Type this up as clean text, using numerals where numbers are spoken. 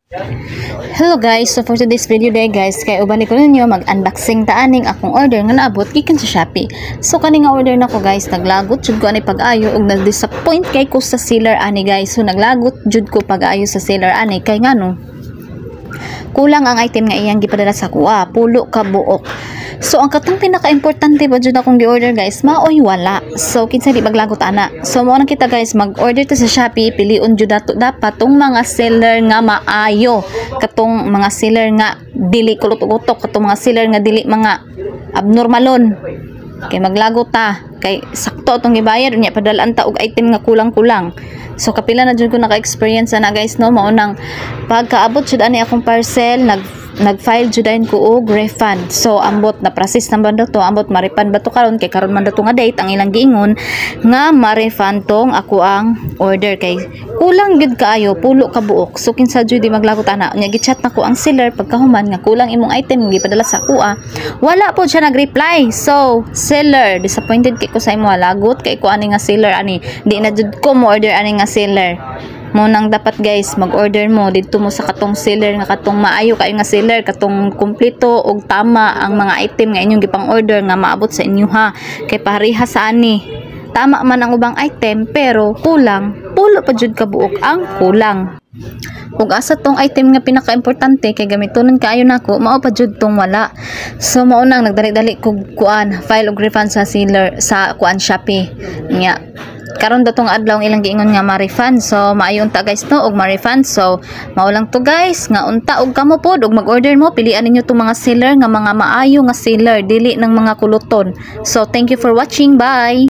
Hello guys, so for today's video day guys, kay ubani ko ninyo mag-unboxing taaning akong order nga naabot gikan sa Shopee. So kani nga order nako guys, naglagot jud ko ani pag-ayo ug na-disappoint kay ko sa seller ani guys. So naglagot jud ko pag-ayo sa seller ani kay ngano kulang ang item nga iyang gipadala sa kuha, pulo ka buok. So ang katong pinaka-importante ba jud akong gi-order guys, maoy wala. So kinsa di maglagot ana. So mao nang kita guys, mag-order ta sa Shopee, piliun jud dato dapat tong mga seller nga maayo, katong mga seller nga dili kulot-utok, katong mga seller nga dili mga abnormalon. Kay maglagot ta, kay sakto atong gibayad unya padalaan ta og item nga kulang-kulang. So kapila na jud ko naka-experience na guys no, mao nang pagkaabot jud ani akong parcel, nag-file jud ko og refund. So ambot na process na ba to, ambot ma-refund ba to karon, kay karon man dato nga date ang ilang giingon nga ma-refund tong ako ang order kay kulang gid kaayo, pulo ka buok. So kinsa jud di maglagot ana, nya gi-chat nako ang seller pagkahuman nga kulang imong item gipadala sa kuha, wala po siya nag-reply. So seller, disappointed kay ko sa imo, lagot kay ko ani nga seller ani, di na jud ko mo order ani nga seller. Mo nang dapat guys, mag-order mo dito mo sa katong seller nga katong maayo kayo nga seller, katong kumpleto og tama ang mga item nga inyong gipang order nga maabot sa inyo ha. Kay pareha sa ani, tama man ang ubang item pero kulang, pulo pa jud ka buok ang kulang. Ug asa tong item nga pinaka-importante kay gamitonon kaayo nako, mao pa jud tong wala. So mao nang nagdali-dali kog kuan, file og refund sa seller sa kuan Shopee. Nya karon datong adlaw ilang giingon nga ma-refund. So maayo unta guys no og ma-refund. So mao lang to guys, nga unta og kamo pod og mag-order mo, pilian ninyo tong mga seller nga mga maayo nga seller, dili ng mga kuluton. So thank you for watching, bye.